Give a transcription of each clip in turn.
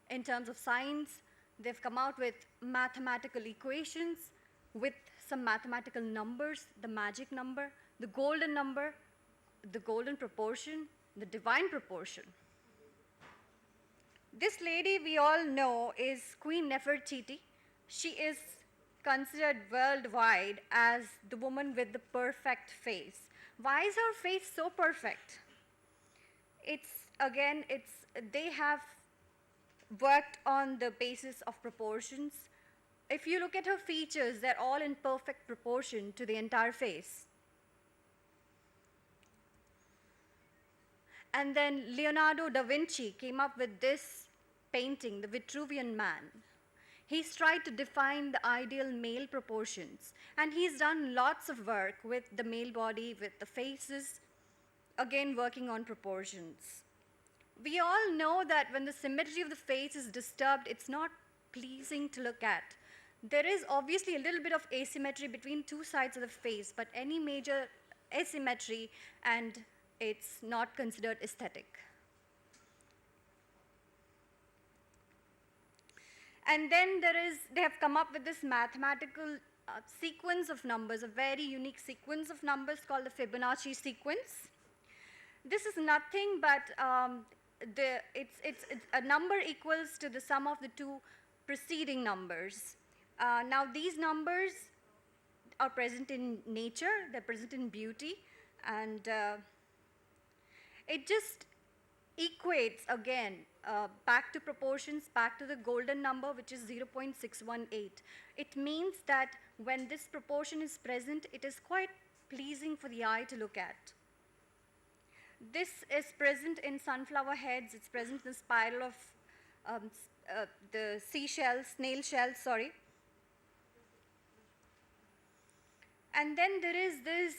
In terms of science, they've come out with mathematical equations with some mathematical numbers, the magic number, the golden proportion, the divine proportion. This lady we all know is Queen Nefertiti. She is considered worldwide as the woman with the perfect face. Why is her face so perfect? They have worked on the basis of proportions. If you look at her features, they're all in perfect proportion to the entire face. And then Leonardo da Vinci came up with this painting, the Vitruvian Man. He's tried to define the ideal male proportions, and he's done lots of work with the male body, with the faces, again working on proportions. We all know that when the symmetry of the face is disturbed, it's not pleasing to look at. There is obviously a little bit of asymmetry between two sides of the face, but any major asymmetry and it's not considered aesthetic. And then they have come up with this mathematical sequence of numbers, a very unique sequence of numbers called the Fibonacci sequence. This is nothing but it's a number equals to the sum of the two preceding numbers. Now these numbers are present in nature, they're present in beauty, and it just equates again back to proportions, back to the golden number, which is 0.618. It means that when this proportion is present, it is quite pleasing for the eye to look at. This is present in sunflower heads, it's present in the spiral of the snail shells, sorry. And then there is this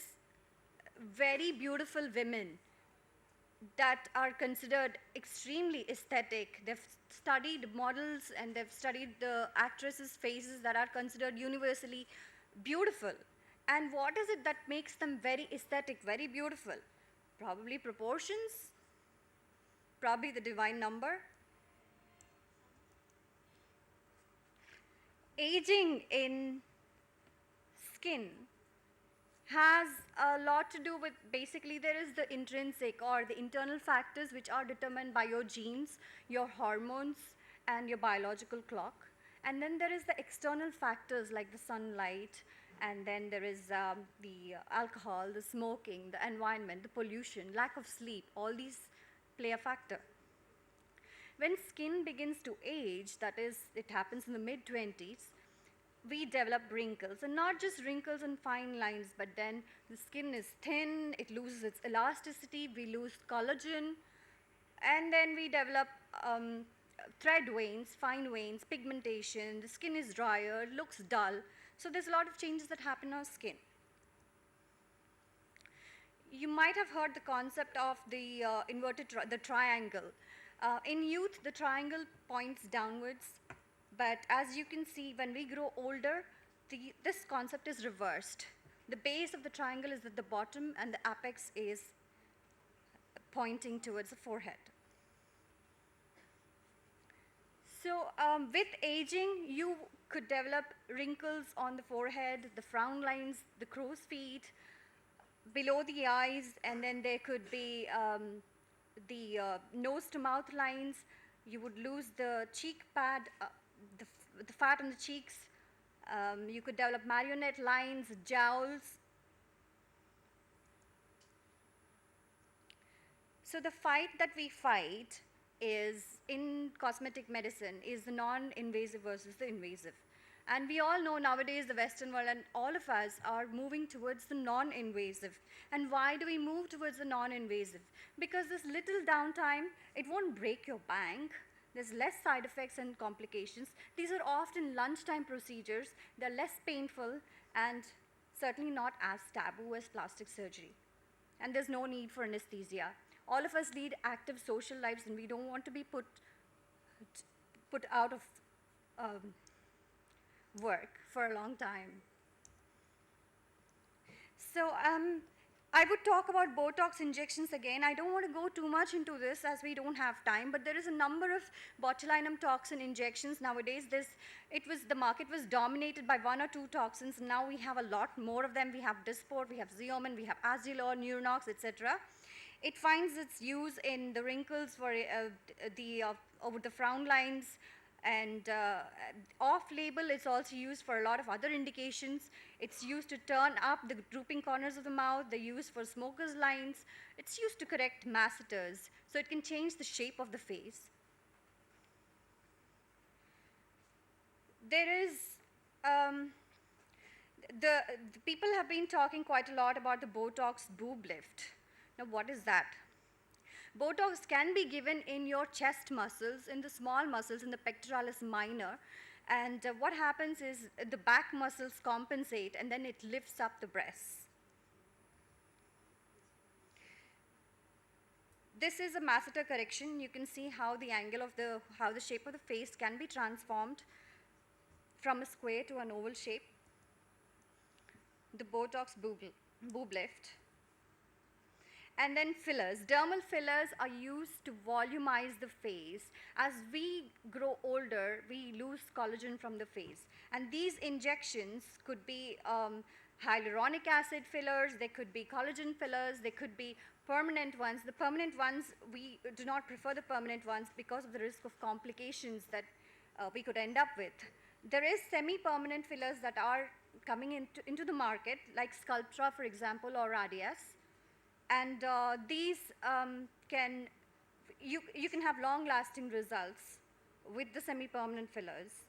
very beautiful women that are considered extremely aesthetic. They've studied models and they've studied the actresses' faces that are considered universally beautiful. And what is it that makes them very aesthetic, very beautiful? Probably proportions, probably the divine number. Aging in skin has a lot to do with, basically there is the intrinsic or the internal factors which are determined by your genes, your hormones, and your biological clock. And then there is the external factors like the sunlight, and then there is the alcohol, the smoking, the environment, the pollution, lack of sleep, all these play a factor. When skin begins to age, that is, it happens in the mid-20s, we develop wrinkles, and not just wrinkles and fine lines, but then the skin is thin, it loses its elasticity, we lose collagen, and then we develop thread veins, fine veins, pigmentation, the skin is drier, looks dull. So there's a lot of changes that happen on our skin. You might have heard the concept of the the triangle. In youth, the triangle points downwards. But as you can see, when we grow older, this concept is reversed. The base of the triangle is at the bottom, and the apex is pointing towards the forehead. So with aging, you could develop wrinkles on the forehead, the frown lines, the crow's feet, below the eyes, and then there could be the nose to mouth lines. You would lose the cheek pad, the fat on the cheeks. You could develop marionette lines, jowls. So the fight that we fight is in cosmetic medicine is the non-invasive versus the invasive. And we all know nowadays the Western world and all of us are moving towards the non-invasive. And why do we move towards the non-invasive? Because this little downtime, it won't break your bank. There's less side effects and complications. These are often lunchtime procedures. They're less painful and certainly not as taboo as plastic surgery. And there's no need for anesthesia. All of us lead active social lives, and we don't want to be put out of work for a long time. So I would talk about Botox injections again. I don't want to go too much into this as we don't have time, but there is a number of botulinum toxin injections nowadays. The market was dominated by one or two toxins, and now we have a lot more of them. We have Dysport, we have Xeomin, we have Azilor, Neuronox, etc. It finds its use in the wrinkles for over the frown lines, and off-label it's also used for a lot of other indications. It's used to turn up the drooping corners of the mouth. They're used for smokers' lines. It's used to correct masseters, so it can change the shape of the face. There is the people have been talking quite a lot about the Botox boob lift. Now, what is that? Botox can be given in your chest muscles, in the small muscles, in the pectoralis minor. And what happens is the back muscles compensate, and then it lifts up the breasts. This is a masseter correction. You can see how the angle of how the shape of the face can be transformed from a square to an oval shape. The Botox boob lift. And then fillers. Dermal fillers are used to volumize the face. As we grow older, we lose collagen from the face. And these injections could be hyaluronic acid fillers, they could be collagen fillers, they could be permanent ones. The permanent ones, we do not prefer the permanent ones because of the risk of complications that we could end up with. There is semi-permanent fillers that are coming into the market, like Sculptra, for example, or Radius. And these you can have long-lasting results with the semi-permanent fillers.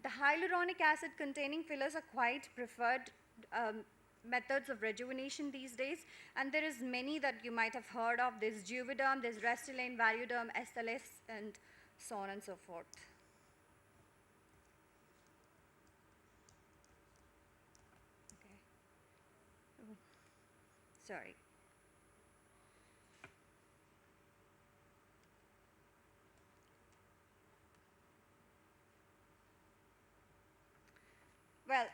The hyaluronic acid containing fillers are quite preferred methods of rejuvenation these days, and there is many that you might have heard of. There's Juvederm, there's Restylane, Valuderm, SLS, and so on and so forth. Sorry. Well,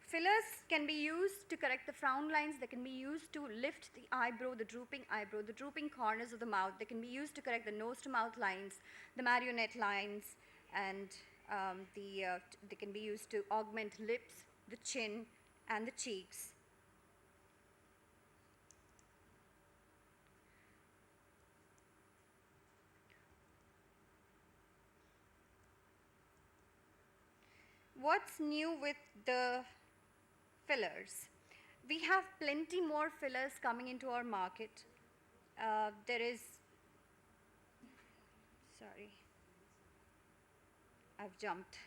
fillers can be used to correct the frown lines. They can be used to lift the eyebrow, the drooping corners of the mouth. They can be used to correct the nose to mouth lines, the marionette lines, and they can be used to augment lips, the chin, and the cheeks. What's new with the fillers? We have plenty more fillers coming into our market. There is, sorry, I've jumped.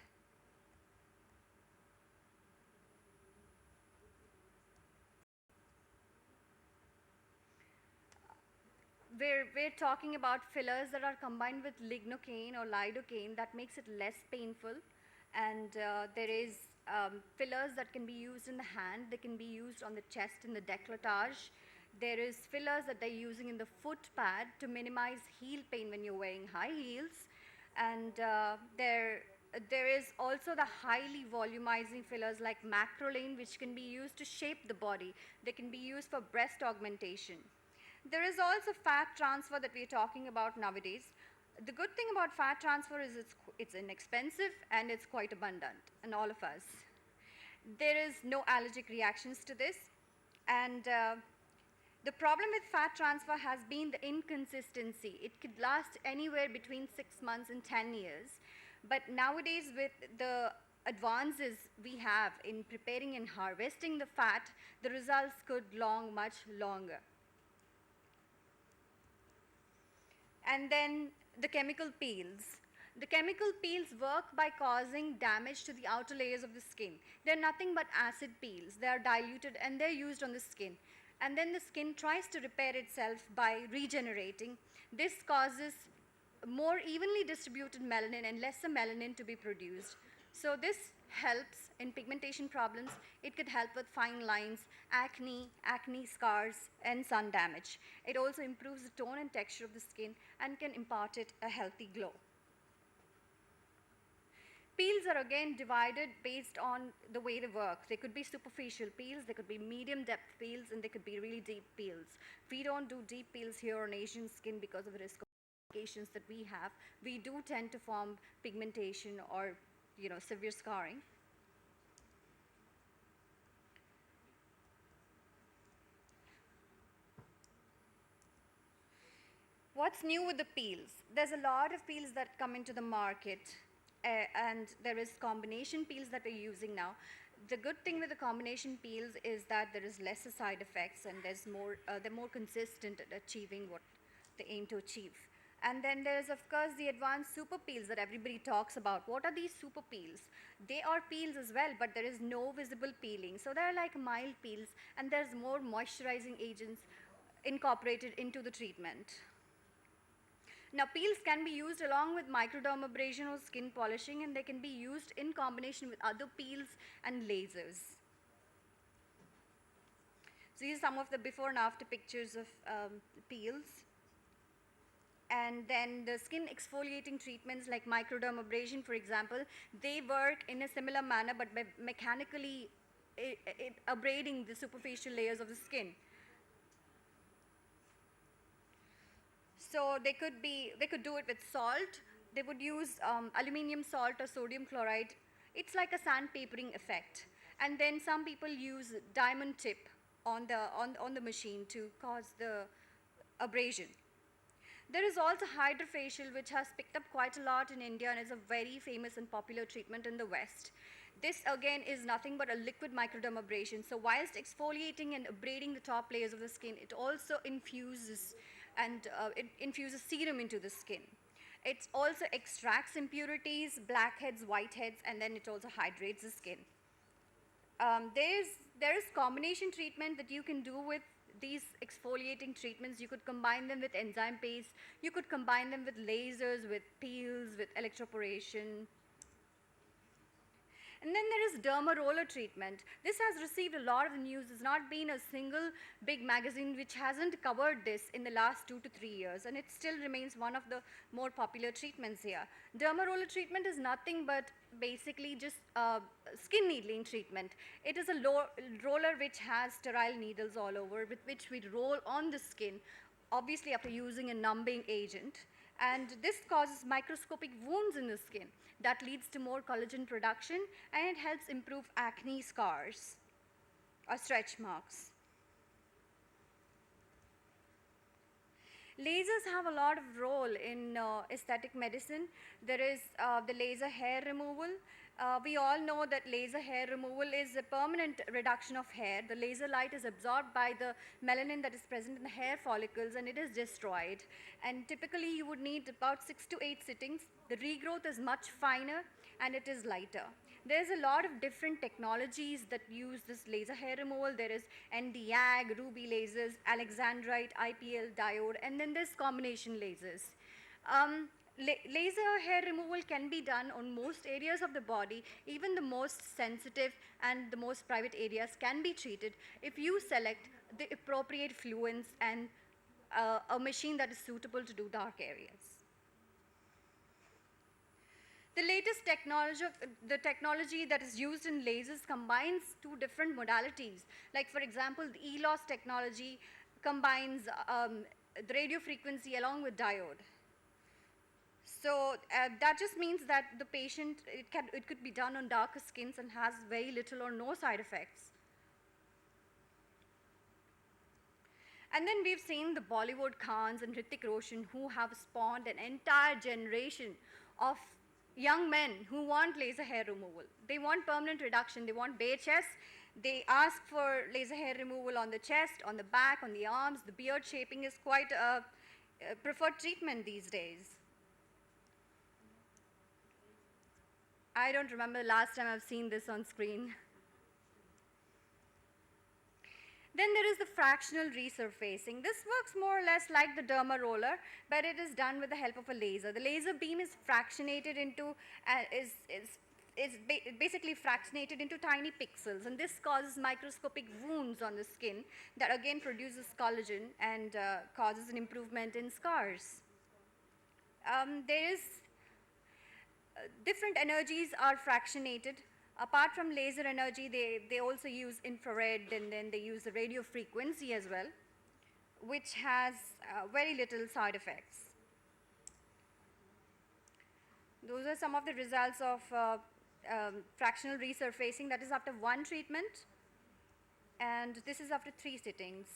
We're talking about fillers that are combined with lignocaine or lidocaine that makes it less painful. And there is fillers that can be used in the hand. They can be used on the chest in the décolletage. There is fillers that they're using in the foot pad to minimize heel pain when you're wearing high heels. And there is also the highly volumizing fillers like Macrolane, which can be used to shape the body. They can be used for breast augmentation. There is also fat transfer that we're talking about nowadays. The good thing about fat transfer is it's inexpensive and it's quite abundant in all of us. There is no allergic reactions to this, and the problem with fat transfer has been the inconsistency. It could last anywhere between 6 months and 10 years, but nowadays with the advances we have in preparing and harvesting the fat, the results could long much longer. And then the chemical peels. The chemical peels work by causing damage to the outer layers of the skin. They're nothing but acid peels. They are diluted and they're used on the skin. And then the skin tries to repair itself by regenerating. This causes more evenly distributed melanin and lesser melanin to be produced. So this helps in pigmentation problems. It could help with fine lines, acne scars, and sun damage. It also improves the tone and texture of the skin and can impart it a healthy glow. Peels are again divided based on the way they work. They could be superficial peels, they could be medium depth peels, and they could be really deep peels. We don't do deep peels here on Asian skin because of the risk of complications that we have. We do tend to form pigmentation or severe scarring. What's new with the peels? There's a lot of peels that come into the market, and there is combination peels that we're using now. The good thing with the combination peels is that there is lesser side effects, and they're more consistent at achieving what they aim to achieve. And then there's of course the advanced super peels that everybody talks about. What are these super peels? They are peels as well, but there is no visible peeling. So they're like mild peels, and there's more moisturizing agents incorporated into the treatment. Now, peels can be used along with microdermabrasion or skin polishing, and they can be used in combination with other peels and lasers. So these are some of the before and after pictures of peels. And then the skin exfoliating treatments like microdermabrasion, for example, they work in a similar manner, but by mechanically abrading the superficial layers of the skin. So they could do it with salt. They would use aluminium salt or sodium chloride. It's like a sandpapering effect. And then some people use diamond tip on the machine to cause the abrasion. There is also hydrofacial, which has picked up quite a lot in India and is a very famous and popular treatment in the West. This again is nothing but a liquid microdermabrasion. So whilst exfoliating and abrading the top layers of the skin, it also infuses serum into the skin. It also extracts impurities, blackheads, whiteheads, and then it also hydrates the skin. There is combination treatment that you can do with these exfoliating treatments. You could combine them with enzyme paste. You could combine them with lasers, with peels, with electroporation. And then there is derma roller treatment. This has received a lot of news. There's not been a single big magazine which hasn't covered this in the last 2 to 3 years, and it still remains one of the more popular treatments here. Derma roller treatment is nothing but basically just skin needling treatment. It is a roller which has sterile needles all over, with which we roll on the skin, obviously after using a numbing agent. And this causes microscopic wounds in the skin that leads to more collagen production, and it helps improve acne scars or stretch marks. Lasers have a lot of role in aesthetic medicine. There is the laser hair removal. We all know that laser hair removal is a permanent reduction of hair. The laser light is absorbed by the melanin that is present in the hair follicles, and it is destroyed. And typically you would need about 6 to 8 sittings. The regrowth is much finer and it is lighter. There's a lot of different technologies that use this laser hair removal. There is Nd:YAG, ruby lasers, alexandrite, IPL diode, and then there's combination lasers. Laser hair removal can be done on most areas of the body. Even the most sensitive and the most private areas can be treated if you select the appropriate fluents and a machine that is suitable to do dark areas. The latest technology that is used in lasers combines two different modalities. Like for example, the ELOS technology combines the radio frequency along with diode. So that just means that the patient, it could be done on darker skins and has very little or no side effects. And then we've seen the Bollywood Khans and Hrithik Roshan, who have spawned an entire generation of young men who want laser hair removal. They want permanent reduction. They want bare chest. They ask for laser hair removal on the chest, on the back, on the arms. The beard shaping is quite a preferred treatment these days. I don't remember the last time I've seen this on screen. Then there is the fractional resurfacing. This works more or less like the derma roller, but it is done with the help of a laser. The laser beam is fractionated into, basically fractionated into tiny pixels, and this causes microscopic wounds on the skin that again produces collagen and causes an improvement in scars. There is Different energies are fractionated. Apart from laser energy, they also use infrared, and then they use the radio frequency as well, which has very little side effects. Those are some of the results of fractional resurfacing. That is after one treatment, and this is after 3 sittings.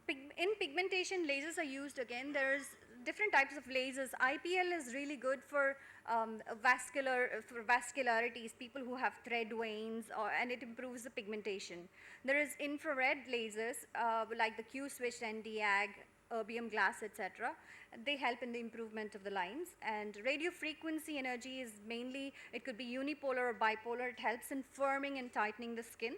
In pigmentation, lasers are used again. There's different types of lasers. IPL is really good for vascularities, people who have thread veins, and it improves the pigmentation. There is infrared lasers like the Q-switched Nd:YAG, erbium glass, etc. They help in the improvement of the lines. And radio frequency energy is mainly, it could be unipolar or bipolar. It helps in firming and tightening the skin.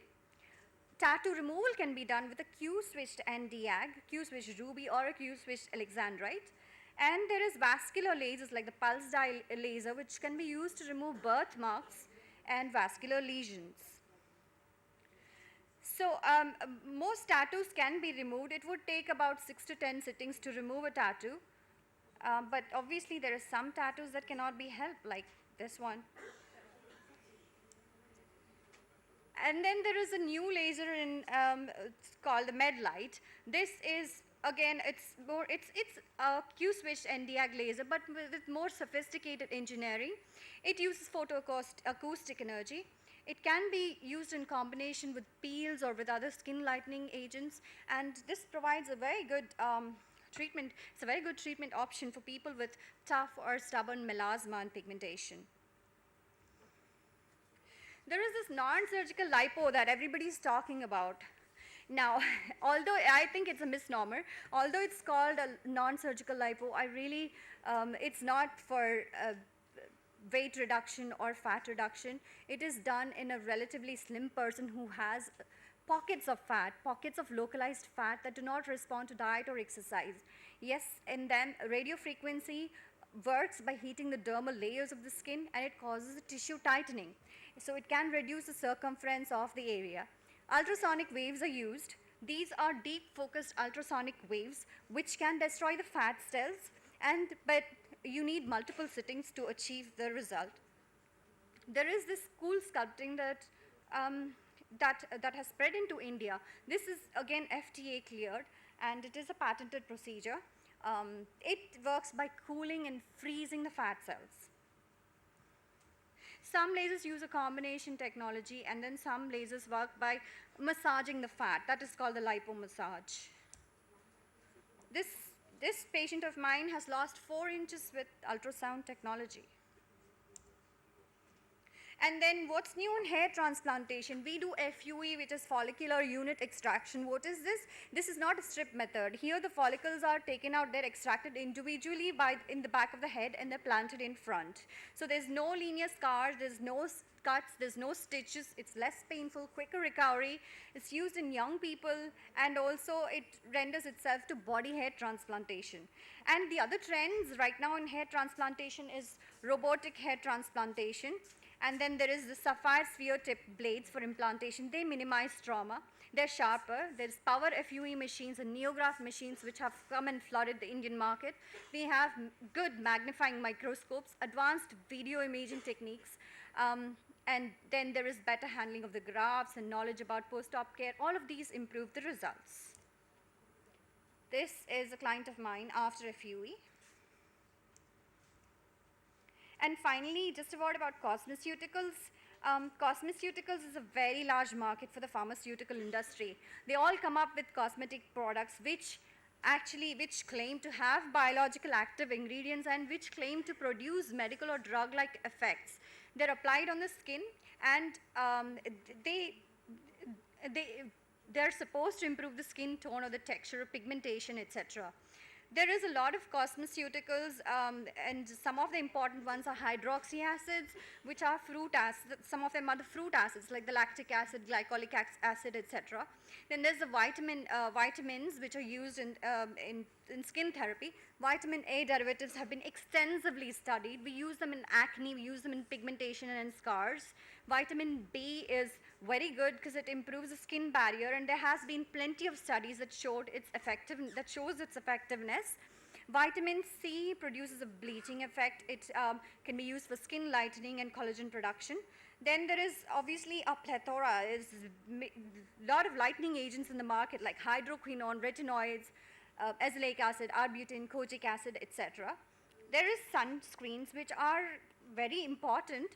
Tattoo removal can be done with a Q-switched Nd:YAG, Q-switched ruby, or a Q-switched alexandrite. And there is vascular lasers like the pulse dye laser, which can be used to remove birthmarks and vascular lesions. So most tattoos can be removed. It would take about 6 to 10 sittings to remove a tattoo. But obviously there are some tattoos that cannot be helped, like this one. And then there is a new laser it's called the MedLight. This is, again, it's a Q-switched Nd:YAG laser, but with more sophisticated engineering. It uses photoacoustic energy. It can be used in combination with peels or with other skin lightening agents, and this provides a very good treatment. It's a very good treatment option for people with tough or stubborn melasma and pigmentation. There is this non-surgical lipo that everybody's talking about. Now, although I think it's a misnomer, although it's called a non-surgical lipo, it's not for weight reduction or fat reduction. It is done in a relatively slim person who has pockets of fat, pockets of localized fat that do not respond to diet or exercise. Yes, and then radio frequency works by heating the dermal layers of the skin, and it causes a tissue tightening. So it can reduce the circumference of the area. Ultrasonic waves are used. These are deep focused ultrasonic waves which can destroy the fat cells, but you need multiple sittings to achieve the result. There is this cool sculpting that has spread into India. This is again FDA cleared, and it is a patented procedure. It works by cooling and freezing the fat cells. Some lasers use a combination technology, and then some lasers work by massaging the fat. That is called the lipomassage. This patient of mine has lost 4 inches with ultrasound technology. And then what's new in hair transplantation? We do FUE, which is follicular unit extraction. What is this? This is not a strip method. Here the follicles are taken out, they're extracted individually in the back of the head, and they're planted in front. So there's no linear scars, there's no cuts, there's no stitches, it's less painful, quicker recovery. It's used in young people, and also it renders itself to body hair transplantation. And the other trends right now in hair transplantation is robotic hair transplantation. And then there is the sapphire sphere tip blades for implantation. They minimize trauma. They're sharper. There's power FUE machines and neograph machines which have come and flooded the Indian market. We have good magnifying microscopes, advanced video imaging techniques, and then there is better handling of the grafts and knowledge about post-op care. All of these improve the results. This is a client of mine after FUE. And finally, just a word about cosmeceuticals. Cosmeceuticals is a very large market for the pharmaceutical industry. They all come up with cosmetic products which claim to have biological active ingredients and which claim to produce medical or drug-like effects. They're applied on the skin, and they're supposed to improve the skin tone or the texture, pigmentation, etc. There is a lot of cosmeceuticals, and some of the important ones are hydroxy acids, which are fruit acids. Some of them are the fruit acids, like the lactic acid, glycolic acid, etc. Then there's the vitamins, which are used in skin therapy. Vitamin A derivatives have been extensively studied. We use them in acne, we use them in pigmentation and in scars. Vitamin B is very good because it improves the skin barrier, and there has been plenty of studies that shows its effectiveness. Vitamin C produces a bleaching effect. It can be used for skin lightening and collagen production. Then there is obviously a plethora. There's a lot of lightening agents in the market like hydroquinone, retinoids, azelaic acid, arbutin, kojic acid, etc. There is sunscreens which are very important.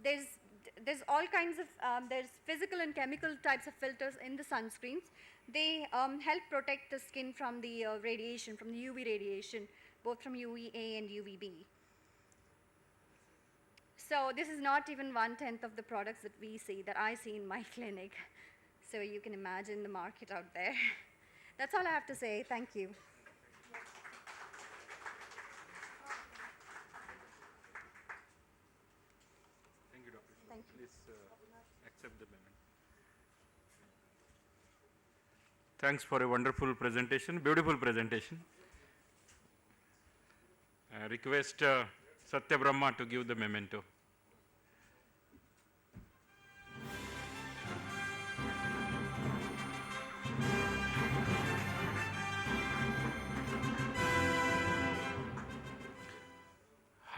There's all kinds of, there's physical and chemical types of filters in the sunscreens. They help protect the skin from the radiation, from the UV radiation, both from UVA and UVB. So this is not even 1/10 of the products that we see, that I see in my clinic. So you can imagine the market out there. That's all I have to say. Thank you. Thank you, Dr. Thank you. Please accept the payment. Thanks for a wonderful presentation, beautiful presentation. Request Satya Brahma to give the memento.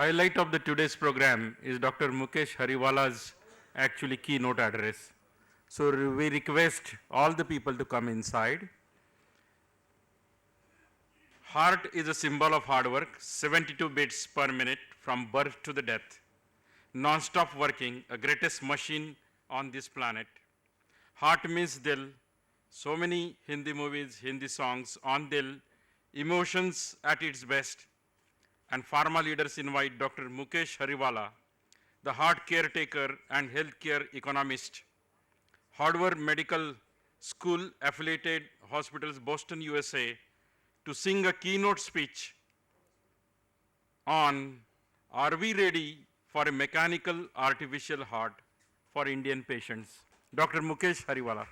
Highlight of the today's program is Dr. Mukesh Hariawala's actually keynote address. So we request all the people to come inside. Heart is a symbol of hard work, 72 beats per minute from birth to the death. Non-stop working, a greatest machine on this planet. Heart means Dil. So many Hindi movies, Hindi songs on Dil. Emotions at its best. And pharma leaders invite Dr. Mukesh Hariawala, the heart caretaker and healthcare economist, Harvard Medical School affiliated hospitals, Boston, USA, to sing a keynote speech on "Are we ready for a mechanical artificial heart for Indian patients?" Dr. Mukesh Hariawala.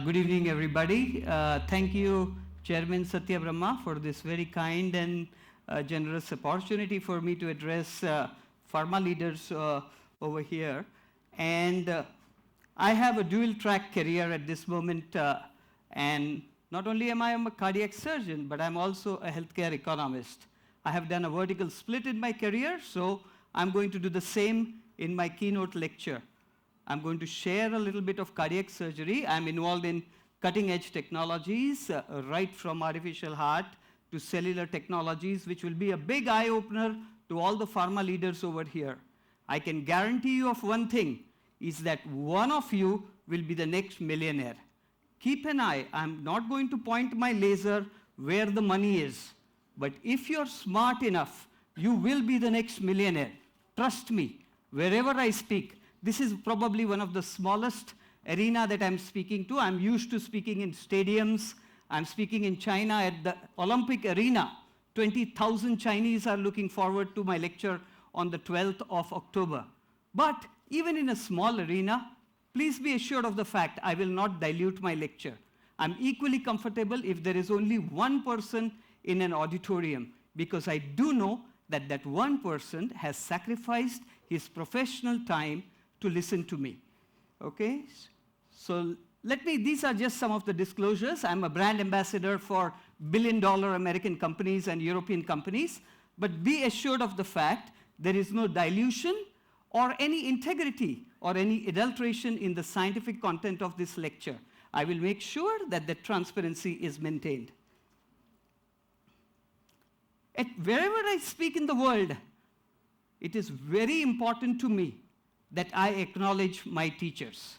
Good evening, everybody. Thank you, Chairman Satya Brahma, for this very kind and generous opportunity for me to address pharma leaders over here. And I have a dual-track career at this moment, and not only am I a cardiac surgeon, but I'm also a healthcare economist. I have done a vertical split in my career, so I'm going to do the same in my keynote lecture. I'm going to share a little bit of cardiac surgery. I'm involved in cutting-edge technologies, right from artificial heart to cellular technologies, which will be a big eye-opener to all the pharma leaders over here. I can guarantee you of one thing, is that one of you will be the next millionaire. Keep an eye. I'm not going to point my laser where the money is. But if you're smart enough, you will be the next millionaire. Trust me, wherever I speak. This is probably one of the smallest arena that I'm speaking to. I'm used to speaking in stadiums. I'm speaking in China at the Olympic arena. 20,000 Chinese are looking forward to my lecture on the 12th of October. But even in a small arena, please be assured of the fact I will not dilute my lecture. I'm equally comfortable if there is only one person in an auditorium, because I do know that that one person has sacrificed his professional time to listen to me. Okay? So these are just some of the disclosures. I'm a brand ambassador for billion-dollar American companies and European companies, but be assured of the fact there is no dilution or any integrity or any adulteration in the scientific content of this lecture. I will make sure that the transparency is maintained. Wherever I speak in the world, it is very important to me that I acknowledge my teachers.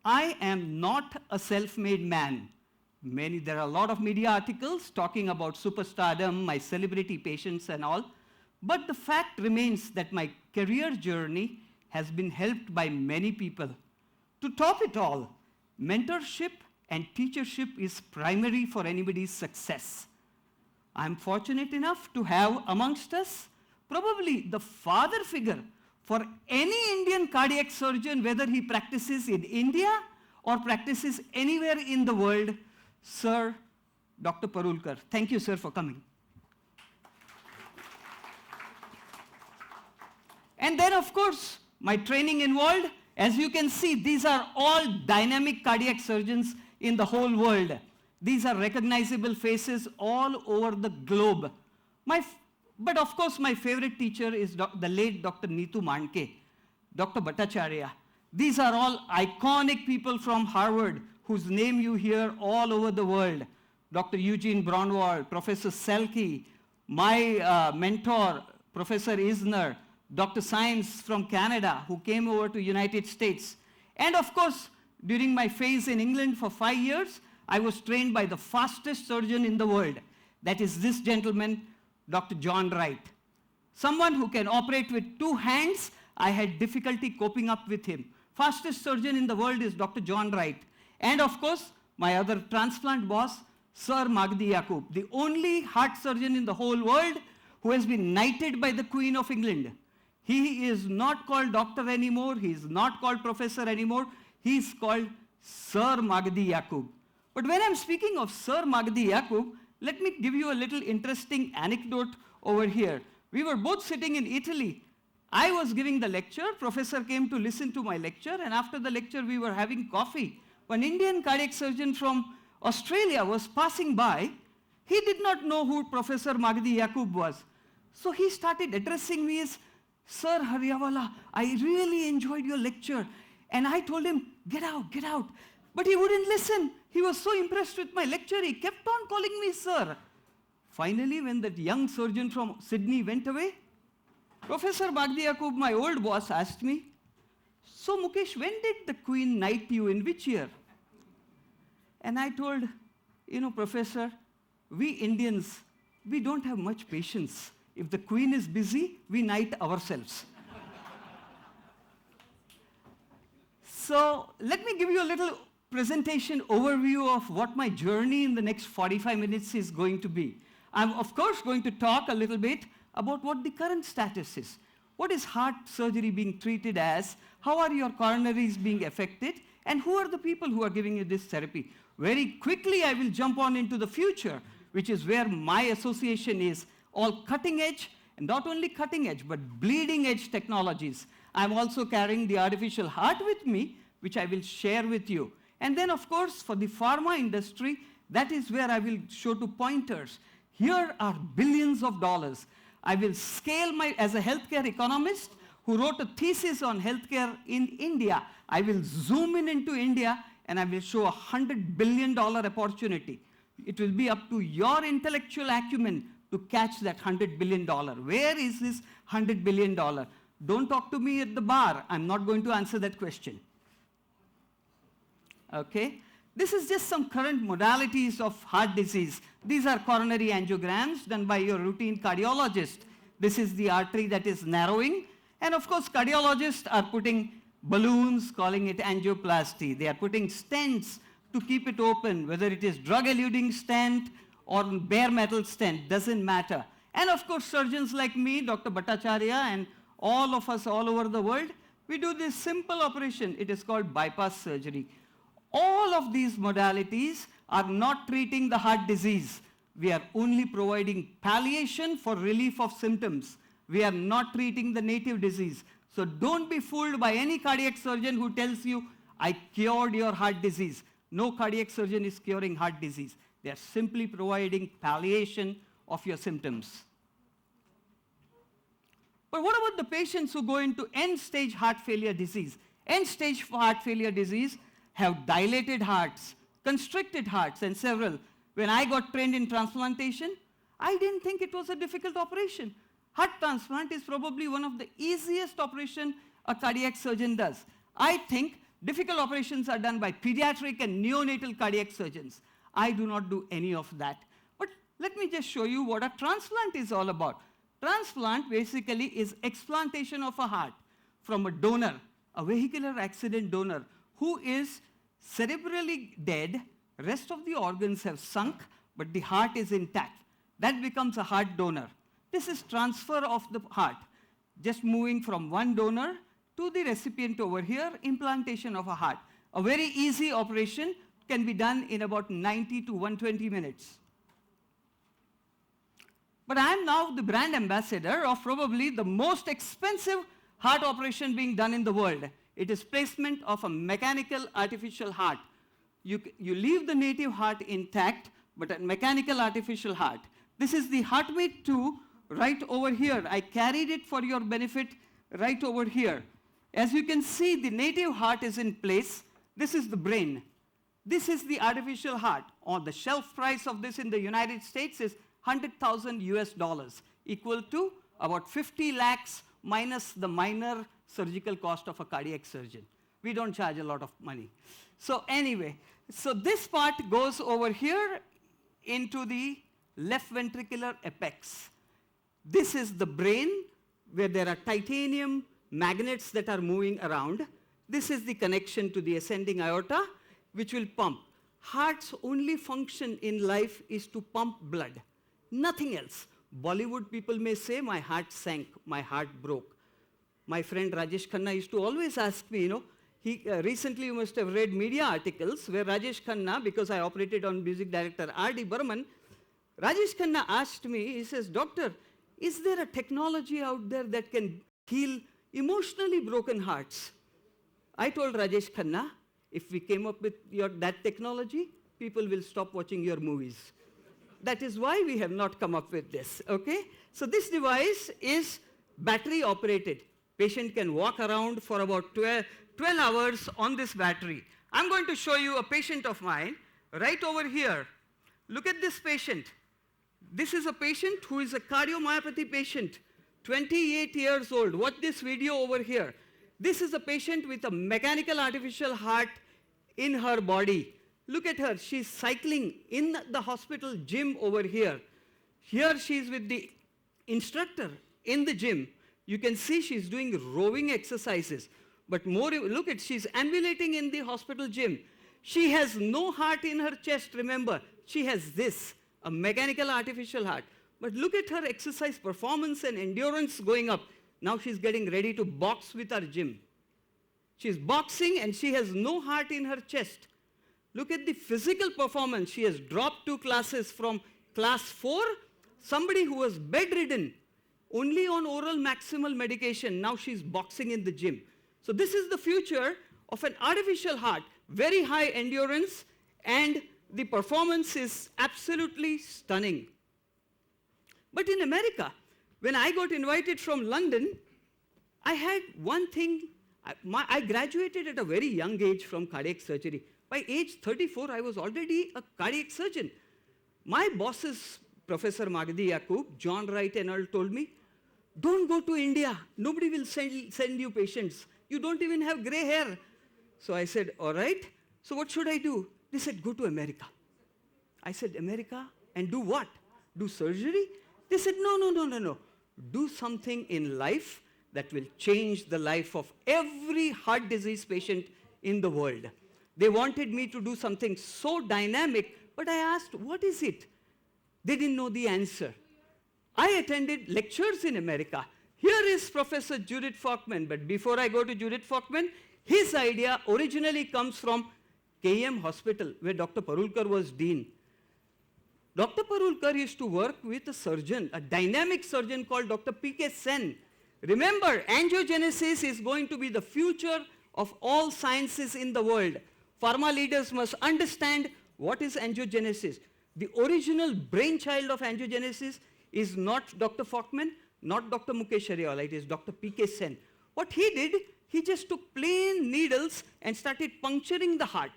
I am not a self-made man. There are a lot of media articles talking about superstardom, my celebrity patients and all, but the fact remains that my career journey has been helped by many people. To top it all, mentorship and teachership is primary for anybody's success. I'm fortunate enough to have amongst us probably the father figure for any Indian cardiac surgeon, whether he practices in India or practices anywhere in the world, Sir Dr. Parulkar. Thank you, sir, for coming. And then, of course, my training involved, as you can see, these are all dynamic cardiac surgeons in the whole world. These are recognizable faces all over the globe. But of course, my favorite teacher is the late Dr. Neetu Mandke, Dr. Bhattacharya. These are all iconic people from Harvard whose name you hear all over the world. Dr. Eugene Braunwald, Professor Selke, my mentor, Professor Isner, Dr. Symes from Canada, who came over to United States. And of course, during my phase in England for 5 years, I was trained by the fastest surgeon in the world. That is this gentleman, Dr. John Wright. Someone who can operate with 2 hands, I had difficulty coping up with him. Fastest surgeon in the world is Dr. John Wright. And of course, my other transplant boss, Sir Magdi Yaqub, the only heart surgeon in the whole world who has been knighted by the Queen of England. He is not called doctor anymore, he is not called professor anymore, he is called Sir Magdi Yaqub. But when I'm speaking of Sir Magdi Yaqub, let me give you a little interesting anecdote over here. We were both sitting in Italy. I was giving the lecture, professor came to listen to my lecture, and after the lecture we were having coffee. One Indian cardiac surgeon from Australia was passing by. He did not know who Professor Magdi Yaqub was. So he started addressing me as, Sir Hariawala, I really enjoyed your lecture. And I told him, get out, get out. But he wouldn't listen. He was so impressed with my lecture, he kept on calling me sir. Finally, when that young surgeon from Sydney went away, Professor Magdi Yaqub, my old boss, asked me, so Mukesh, when did the Queen knight you, in which year? And I told, Professor, we Indians, we don't have much patience. If the Queen is busy, we knight ourselves. So let me give you a little presentation overview of what my journey in the next 45 minutes is going to be. I'm of course going to talk a little bit about what the current status is. What is heart surgery being treated as? How are your coronaries being affected? And who are the people who are giving you this therapy? Very quickly, I will jump on into the future, which is where my association is all cutting edge, and not only cutting edge, but bleeding edge technologies. I'm also carrying the artificial heart with me, which I will share with you. And then, of course, for the pharma industry, that is where I will show 2 pointers. Here are billions of dollars. I will scale as a healthcare economist who wrote a thesis on healthcare in India. I will zoom in into India and I will show $100 billion opportunity. It will be up to your intellectual acumen to catch that $100 billion. Where is this $100 billion? Don't talk to me at the bar. I'm not going to answer that question. Okay? This is just some current modalities of heart disease. These are coronary angiograms done by your routine cardiologist. This is the artery that is narrowing. And of course, cardiologists are putting balloons, calling it angioplasty. They are putting stents to keep it open, whether it is drug-eluting stent or bare metal stent, doesn't matter. And of course, surgeons like me, Dr. Bhattacharya, and all of us all over the world, we do this simple operation. It is called bypass surgery. All of these modalities are not treating the heart disease. We are only providing palliation for relief of symptoms. We are not treating the native disease. So don't be fooled by any cardiac surgeon who tells you, I cured your heart disease. No cardiac surgeon is curing heart disease. They are simply providing palliation of your symptoms. But what about the patients who go into end-stage heart failure disease? End-stage heart failure disease have dilated hearts, constricted hearts, and several. When I got trained in transplantation, I didn't think it was a difficult operation. Heart transplant is probably one of the easiest operations a cardiac surgeon does. I think difficult operations are done by pediatric and neonatal cardiac surgeons. I do not do any of that. But let me just show you what a transplant is all about. Transplant basically is explantation of a heart from a donor, a vehicular accident donor, who is cerebrally dead, rest of the organs have sunk, but the heart is intact. That becomes a heart donor. This is transfer of the heart, just moving from one donor to the recipient over here, implantation of a heart. A very easy operation can be done in about 90 to 120 minutes. But I am now the brand ambassador of probably the most expensive heart operation being done in the world. It is placement of a mechanical artificial heart. You leave the native heart intact, but a mechanical artificial heart. This is the Heartmate 2 right over here. I carried it for your benefit right over here. As you can see, the native heart is in place. This is the brain. This is the artificial heart. The shelf price of this in the United States is 100,000 US dollars, equal to about 50 lakhs minus the minor surgical cost of a cardiac surgeon. We don't charge a lot of money. So anyway, so this part goes over here into the left ventricular apex. This is the brain where there are titanium magnets that are moving around. This is the connection to the ascending aorta, which will pump. Heart's only function in life is to pump blood, nothing else. Bollywood people may say, my heart sank, my heart broke. My friend Rajesh Khanna used to always ask me, recently you must have read media articles where Rajesh Khanna, because I operated on music director R.D. Burman, Rajesh Khanna asked me, he says, doctor, is there a technology out there that can heal emotionally broken hearts? I told Rajesh Khanna, if we came up with that technology, people will stop watching your movies. That is why we have not come up with this, okay? So this device is battery operated. Patient can walk around for about 12 hours on this battery. I'm going to show you a patient of mine right over here. Look at this patient. This is a patient who is a cardiomyopathy patient, 28 years old. Watch this video over here. This is a patient with a mechanical artificial heart in her body. Look at her, she's cycling in the hospital gym over here. Here she's with the instructor in the gym. You can see she's doing rowing exercises. But more, look at, she's ambulating in the hospital gym. She has no heart in her chest, remember. She has this, a mechanical artificial heart. But look at her exercise performance and endurance going up. Now she's getting ready to box with her gym. She's boxing and she has no heart in her chest. Look at the physical performance. She has dropped 2 classes from class 4. Somebody who was bedridden, only on oral maximal medication, now she's boxing in the gym. So this is the future of an artificial heart, very high endurance, and the performance is absolutely stunning. But in America, when I got invited from London, I had one thing. I graduated at a very young age from cardiac surgery. By age 34, I was already a cardiac surgeon. My bosses, Professor Magdi Yaqub, John Wright and all, told me, don't go to India. Nobody will send you patients. You don't even have gray hair. So I said, all right. So what should I do? They said, go to America. I said, America? And do what? Do surgery? They said, no. Do something in life that will change the life of every heart disease patient in the world. They wanted me to do something so dynamic, but I asked, what is it? They didn't know the answer. I attended lectures in America. Here is Professor Judith Falkman, but before I go to Judith Falkman, his idea originally comes from KM Hospital, where Dr. Parulkar was dean. Dr. Parulkar used to work with a surgeon, a dynamic surgeon called Dr. P.K. Sen. Remember, angiogenesis is going to be the future of all sciences in the world. Pharma leaders must understand what is angiogenesis. The original brainchild of angiogenesis is not Dr. Falkman, not Dr. Mukesh Hariawala, it is Dr. P.K. Sen. What he did, he just took plain needles and started puncturing the heart.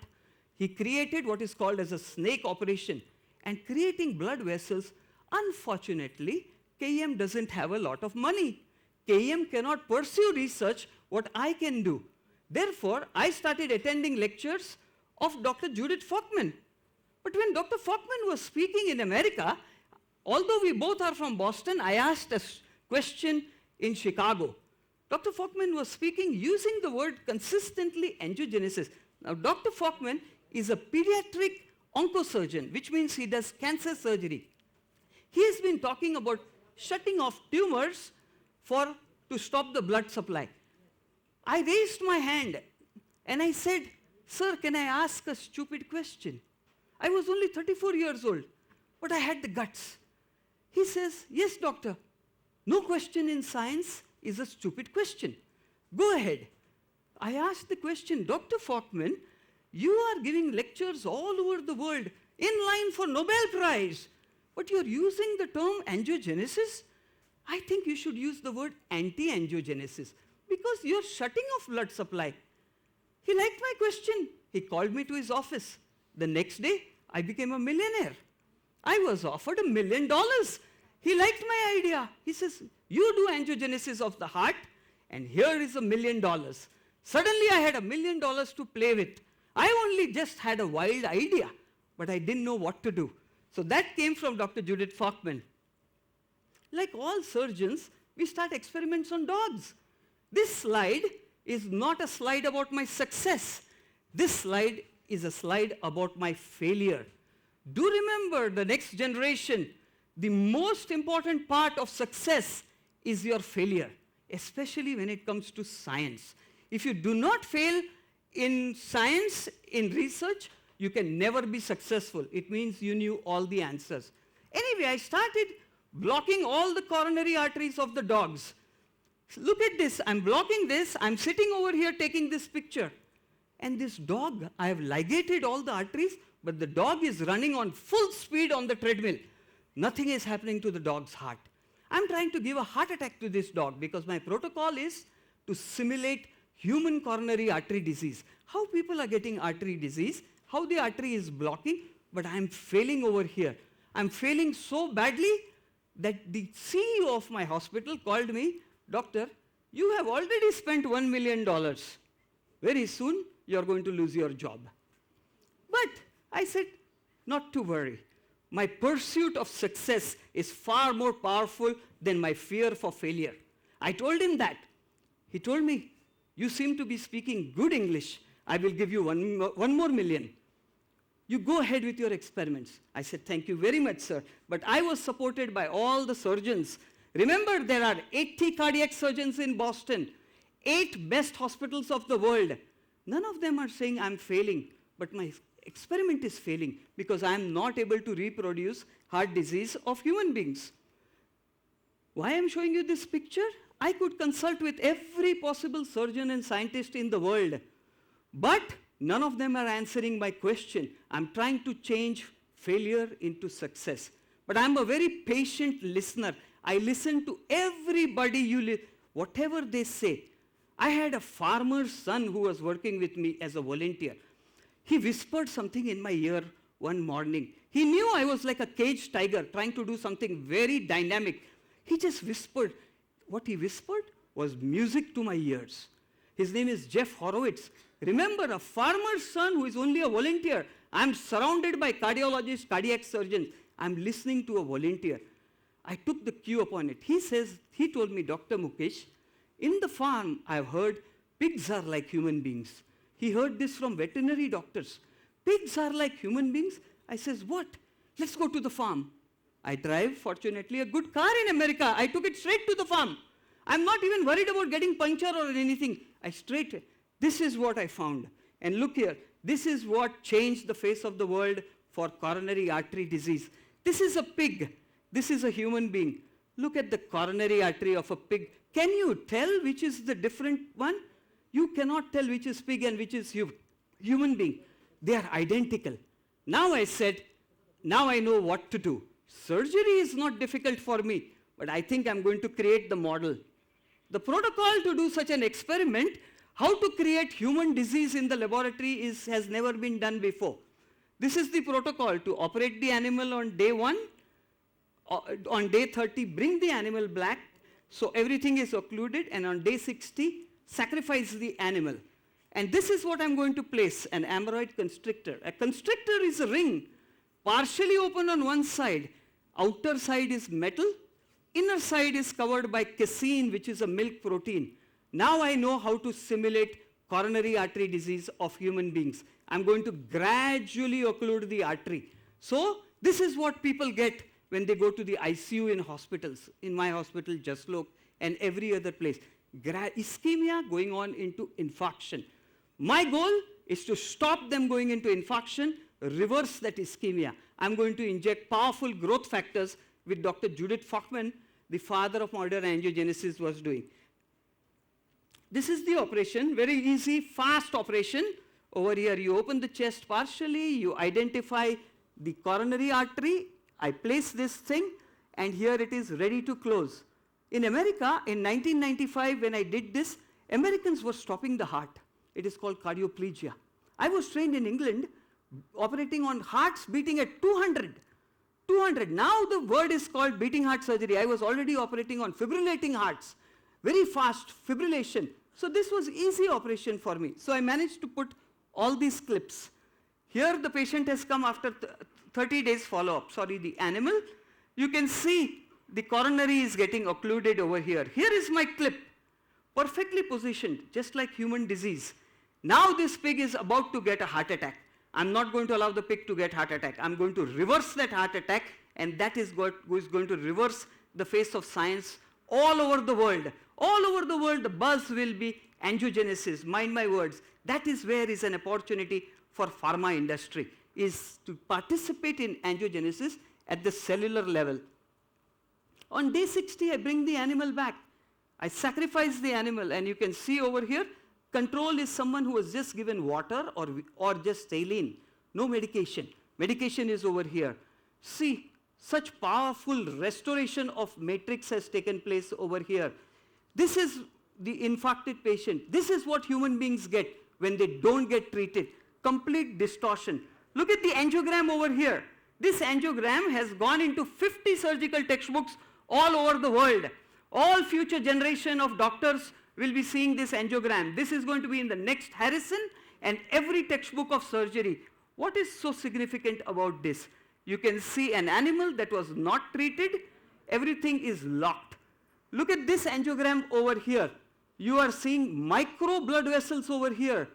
He created what is called as a snake operation. And creating blood vessels, unfortunately, KM doesn't have a lot of money. KM cannot pursue research what I can do. Therefore, I started attending lectures of Dr. Judith Falkman. But when Dr. Falkman was speaking in America, although we both are from Boston, I asked a question in Chicago. Dr. Falkman was speaking using the word consistently angiogenesis. Now, Dr. Faulkman is a pediatric oncosurgeon, which means he does cancer surgery. He has been talking about shutting off tumors to stop the blood supply. I raised my hand and I said, "Sir, can I ask a stupid question?" I was only 34 years old, but I had the guts. He says, "Yes, doctor. No question in science is a stupid question. Go ahead." I asked the question, "Dr. Faulkman, you are giving lectures all over the world in line for Nobel Prize, but you're using the term angiogenesis. I think you should use the word anti-angiogenesis because you're shutting off blood supply." He liked my question. He called me to his office. The next day, I became a millionaire. I was offered $1 million. He liked my idea. He says, "You do angiogenesis of the heart, and here is $1 million. Suddenly, I had $1 million to play with. I only just had a wild idea, but I didn't know what to do. So that came from Dr. Judith Faulkman. Like all surgeons, we start experiments on dogs. This slide is not a slide about my success. This slide is a slide about my failure. Do remember, the next generation, the most important part of success is your failure, especially when it comes to science. If you do not fail in science, in research, you can never be successful. It means you knew all the answers. Anyway, I started blocking all the coronary arteries of the dogs. Look at this. I'm blocking this. I'm sitting over here taking this picture. And this dog, I have ligated all the arteries, but the dog is running on full speed on the treadmill. Nothing is happening to the dog's heart. I'm trying to give a heart attack to this dog because my protocol is to simulate human coronary artery disease. How people are getting artery disease, how the artery is blocking, but I'm failing over here. I'm failing so badly that the CEO of my hospital called me, "Doctor, you have already spent $1 million. Very soon, you're going to lose your job." But I said, not to worry. My pursuit of success is far more powerful than my fear for failure. I told him that. He told me, "You seem to be speaking good English. I will give you one more million. You go ahead with your experiments." I said, "Thank you very much, sir." But I was supported by all the surgeons. Remember, there are 80 cardiac surgeons in Boston, 8 best hospitals of the world. None of them are saying I'm failing, but my experiment is failing because I'm not able to reproduce heart disease of human beings. Why I'm showing you this picture? I could consult with every possible surgeon and scientist in the world, but none of them are answering my question. I'm trying to change failure into success. But I'm a very patient listener. I listen to everybody, whatever they say. I had a farmer's son who was working with me as a volunteer. He whispered something in my ear one morning. He knew I was like a caged tiger trying to do something very dynamic. He just whispered. What he whispered was music to my ears. His name is Jeff Horowitz. Remember, a farmer's son who is only a volunteer. I'm surrounded by cardiologists, cardiac surgeons. I'm listening to a volunteer. I took the cue upon it. He told me, "Dr. Mukesh, in the farm, I've heard pigs are like human beings." He heard this from veterinary doctors. "Pigs are like human beings?" I says, "What? Let's go to the farm." I drive, fortunately, a good car in America. I took it straight to the farm. I'm not even worried about getting puncture or anything. This is what I found. And look here, this is what changed the face of the world for coronary artery disease. This is a pig. This is a human being. Look at the coronary artery of a pig. Can you tell which is the different one? You cannot tell which is pig and which is human being. They are identical. Now I said, now I know what to do. Surgery is not difficult for me, but I think I'm going to create the model. The protocol to do such an experiment, how to create human disease in the laboratory has never been done before. This is the protocol to operate the animal on day 1. On day 30, bring the animal back, so everything is occluded, and on day 60, sacrifice the animal. And this is what I'm going to place, an amyloid constrictor. A constrictor is a ring, partially open on one side. Outer side is metal, inner side is covered by casein, which is a milk protein. Now I know how to simulate coronary artery disease of human beings. I'm going to gradually occlude the artery. So this is what people get when they go to the ICU in hospitals, in my hospital, Jaslok, and every other place. Ischemia going on into infarction. My goal is to stop them going into infarction, reverse that ischemia. I'm going to inject powerful growth factors with Dr. Judith Fockman, the father of modern angiogenesis, was doing. This is the operation, very easy, fast operation. Over here, you open the chest partially, you identify the coronary artery, I place this thing, and here it is ready to close. In America, in 1995, when I did this, Americans were stopping the heart. It is called cardioplegia. I was trained in England, operating on hearts beating at 200. 200. Now the word is called beating heart surgery. I was already operating on fibrillating hearts. Very fast fibrillation. So this was easy operation for me. So I managed to put all these clips. Here the patient has come after 30 days follow-up. Sorry, the animal. You can see the coronary is getting occluded over here. Here is my clip, perfectly positioned, just like human disease. Now this pig is about to get a heart attack. I'm not going to allow the pig to get heart attack. I'm going to reverse that heart attack, and that is what is going to reverse the face of science all over the world. All over the world, the buzz will be angiogenesis, mind my words. That is where is an opportunity for pharma industry, is to participate in angiogenesis at the cellular level. On day 60, I bring the animal back. I sacrifice the animal, and you can see over here, control is someone who was just given water or just saline, no medication. Medication is over here. See, such powerful restoration of matrix has taken place over here. This is the infarcted patient. This is what human beings get when they don't get treated. Complete distortion. Look at the angiogram over here. This angiogram has gone into 50 surgical textbooks all over the world. All future generation of doctors will be seeing this angiogram. This is going to be in the next Harrison and every textbook of surgery. What is so significant about this? You can see an animal that was not treated. Everything is locked. Look at this angiogram over here. You are seeing micro blood vessels over here.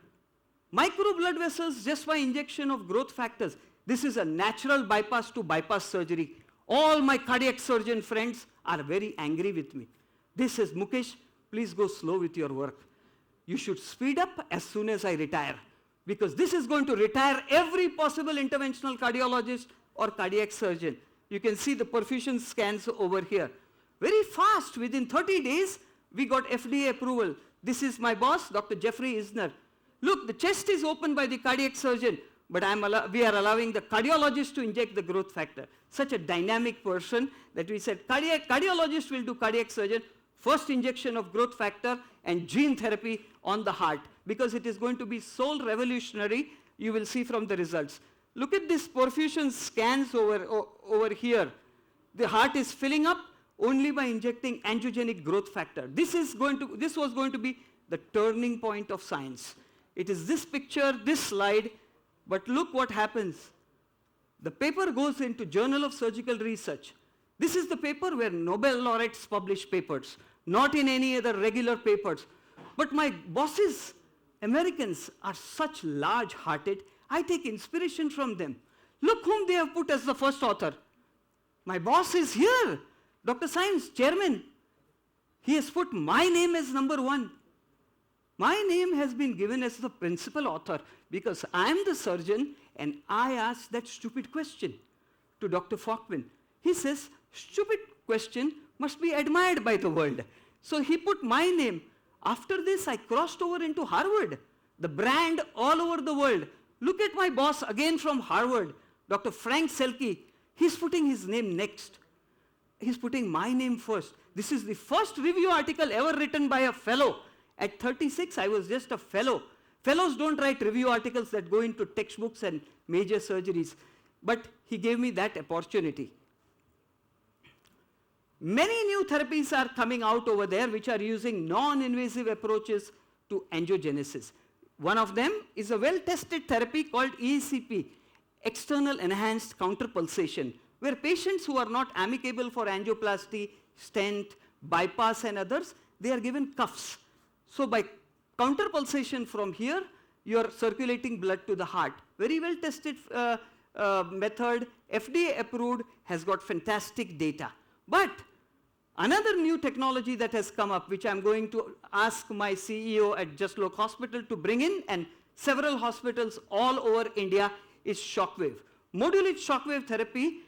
Micro blood vessels just by injection of growth factors. This is a natural bypass to bypass surgery. All my cardiac surgeon friends are very angry with me. This is Mukesh, please go slow with your work. You should speed up as soon as I retire, because this is going to retire every possible interventional cardiologist or cardiac surgeon. You can see the perfusion scans over here. Very fast, within 30 days, we got FDA approval. This is my boss, Dr. Jeffrey Isner. Look, the chest is opened by the cardiac surgeon, but we are allowing the cardiologist to inject the growth factor. Such a dynamic person that we said cardiologist will do cardiac surgeon, first injection of growth factor and gene therapy on the heart, because it is going to be so revolutionary, you will see from the results. Look at this perfusion scans over here. The heart is filling up only by injecting angiogenic growth factor. This was going to be the turning point of science. It is this picture, this slide, but look what happens. The paper goes into Journal of Surgical Research. This is the paper where Nobel laureates publish papers, not in any other regular papers. But my bosses, Americans, are such large-hearted, I take inspiration from them. Look whom they have put as the first author. My boss is here, Dr. Science, chairman. He has put my name as #1. My name has been given as the principal author because I am the surgeon and I asked that stupid question to Dr. Fockman. He says, stupid question must be admired by the world. So he put my name. After this, I crossed over into Harvard, the brand all over the world. Look at my boss again from Harvard, Dr. Frank Selke. He's putting his name next. He's putting my name first. This is the first review article ever written by a fellow. At 36, I was just a fellow. Fellows don't write review articles that go into textbooks and major surgeries. But he gave me that opportunity. Many new therapies are coming out over there which are using non-invasive approaches to angiogenesis. One of them is a well-tested therapy called EECP, external enhanced counterpulsation, where patients who are not amicable for angioplasty, stent, bypass and others, they are given cuffs. So by counter pulsation from here, you are circulating blood to the heart. Very well tested method, FDA approved, has got fantastic data. But another new technology that has come up, which I'm going to ask my CEO at Just Look Hospital to bring in, and several hospitals all over India, is shockwave. Modulate shockwave therapy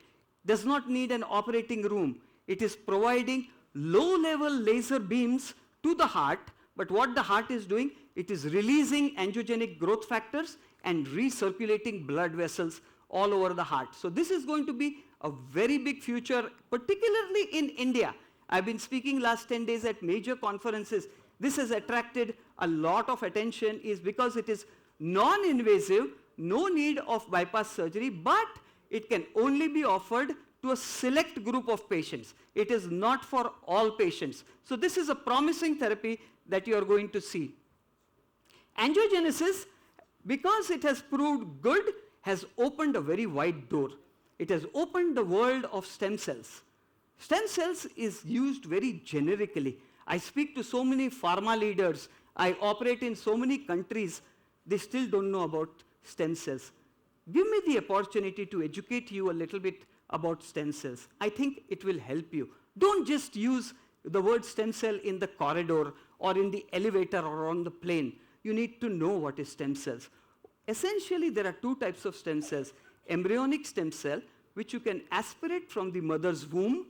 does not need an operating room. It is providing low-level laser beams to the heart, but what the heart is doing, it is releasing angiogenic growth factors and recirculating blood vessels all over the heart. So this is going to be a very big future, particularly in India. I've been speaking last 10 days at major conferences. This has attracted a lot of attention is because it is non-invasive, no need of bypass surgery, but it can only be offered to a select group of patients. It is not for all patients. So this is a promising therapy that you are going to see. Angiogenesis, because it has proved good, has opened a very wide door. It has opened the world of stem cells. Stem cells is used very generically. I speak to so many pharma leaders. I operate in so many countries. They still don't know about stem cells. Give me the opportunity to educate you a little bit about stem cells. I think it will help you. Don't just use the word stem cell in the corridor or in the elevator or on the plane. You need to know what is stem cells. Essentially, there are two types of stem cells. Embryonic stem cell, which you can aspirate from the mother's womb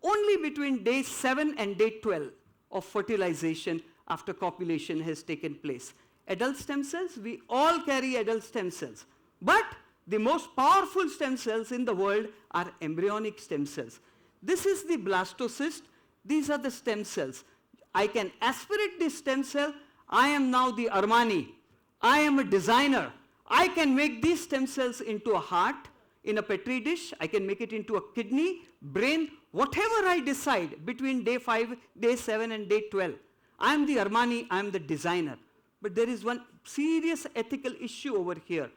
only between day 7 and day 12 of fertilization after copulation has taken place. Adult stem cells, we all carry adult stem cells. But the most powerful stem cells in the world are embryonic stem cells. This is the blastocyst. These are the stem cells. I can aspirate this stem cell. I am now the Armani. I am a designer. I can make these stem cells into a heart in a petri dish. I can make it into a kidney, brain, whatever I decide between day 5, day 7 and day 12. I am the Armani, I am the designer. But there is one serious ethical issue over here.